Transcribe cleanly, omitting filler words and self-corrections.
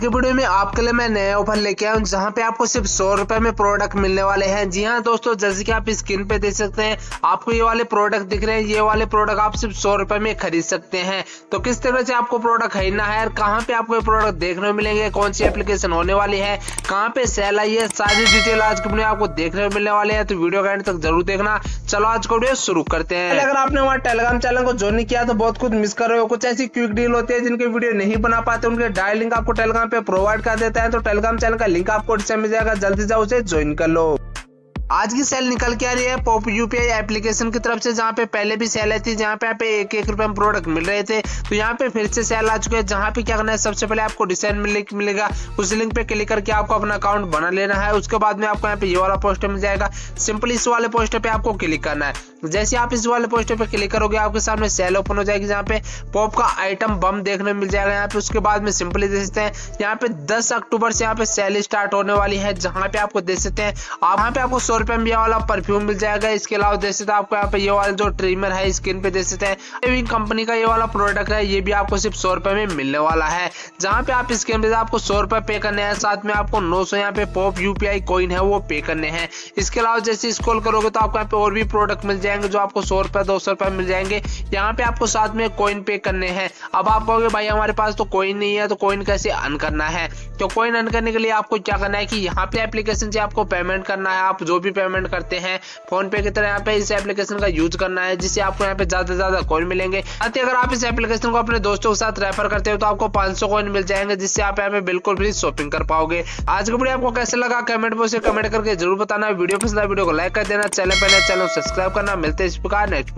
के वीडियो में आपके लिए मैं नया ऑफर लेके आया हूँ जहाँ पे आपको सिर्फ 100 रुपए में प्रोडक्ट मिलने वाले हैं। जी हाँ दोस्तों, जैसे कि आप स्क्रीन पे देख सकते हैं, आपको ये वाले प्रोडक्ट दिख रहे हैं। ये वाले प्रोडक्ट आप सिर्फ 100 रुपए में खरीद सकते हैं। तो किस तरह से आपको प्रोडक्ट खरीदना है और कहाँ पे आपको ये प्रोडक्ट देखने को मिलेंगे, कौन सी एप्लीकेशन होने वाली है, कहाँ पे सेल आई है, सारी डिटेल आज की वीडियो आपको देखने को मिलने वाले हैं। तो वीडियो के एंड तक जरूर देखना। चलो आज का वीडियो शुरू करते हैं। अगर आपने हमारे टेलीग्राम चैनल को ज्वाइन नहीं किया तो बहुत कुछ मिस कर रहे हो। कुछ ऐसी क्विक डील होती है जिनके वीडियो नहीं बना पाते, उनके डायरेक्ट लिंक आपको टेलीग्राम पे प्रोवाइड कर देता है। तो टेलीग्राम चैनल का लिंक आपको डिस्क्रिप्शन में मिल जाएगा, जल्दी जाओ उसे ज्वाइन कर लो। आज की सेल निकल के आ रही है पॉप यूपीआई एप्लीकेशन की तरफ से, जहाँ पे पहले भी सेल आई थी, जहाँ पे आप 1-1 रुपए में प्रोडक्ट मिल रहे थे। तो यहाँ पे फिर से सेल आ चुके हैं, जहाँ पे क्या करना है, सबसे पहले आपको डिजाइन में लिंक मिलेगा, उस लिंक पे क्लिक करके आपको अपना अकाउंट बना लेना है। उसके बाद में आपको यहाँ पे ये वाला पोस्टर मिल जाएगा, सिंपली इस वाले पोस्टर पे आपको क्लिक करना है। जैसे आप इस वाले पोस्टर पे क्लिक करोगे, आपके सामने सेल ओपन हो जाएगी, जहाँ पे पॉप का आइटम बम देखने मिल जाएगा यहाँ पे। उसके बाद में सिंपली देख सकते हैं, यहाँ पे 10 अक्टूबर से यहाँ पे सेल स्टार्ट होने वाली है, जहाँ पे आपको देख सकते हैं, यहाँ पे आपको 100 रुपए में ये वाला परफ्यूम मिल जाएगा। इसके अलावा देख सकते हैं आपको यहाँ पे ये वाला जो ट्रिमर है स्किन पे देख सकते हैं, शेविंग कंपनी का ये वाला प्रोडक्ट है, ये भी आपको सिर्फ 100 रुपए में मिलने वाला है। जहाँ पे आप स्किन पे आपको 100 रुपए पे करने हैं, साथ में आपको 900 यहाँ पे पॉप यूपीआई कॉइन है वो पे करने हैं। इसके अलावा जैसे स्क्रॉल करोगे तो आपको यहाँ पे और भी प्रोडक्ट मिल जाएंगे जो आपको 100 रुपए 200 रुपए मिल जाएंगे। यहाँ पे आपको साथ में कॉइन पे करने हैं। अब आप कहोगे भाई हमारे पास तो कॉइन नहीं है, तो कॉइन कैसे अर्न करना है? तो कॉइन अर्न करने के लिए आपको क्या करना है कि यहाँ पे एप्लीकेशन से आपको पेमेंट करना है। आप जो भी पेमेंट करते हैं फोन पे की तरह यहाँ पे इस एप्लीकेशन का यूज करना है, जिससे आपको यहाँ पे ज्यादा से ज्यादा कॉइन मिलेंगे। साथ ही अगर आप इस एप्लीकेशन को अपने दोस्तों के साथ रेफर करते हो तो आपको 500 कॉइन मिल जाएंगे, जिससे आप यहाँ पे बिल्कुल फ्री शॉपिंग कर पाओगे। आज का वीडियो आपको कैसे लगा कमेंट बॉक्स में कमेंट करके जरूर बताना। वीडियो पसंद आए वीडियो को लाइक कर देना, चैनल पर नए चैनल सब्सक्राइब करना। मिलते हैं इस प्रकार नेक्स्ट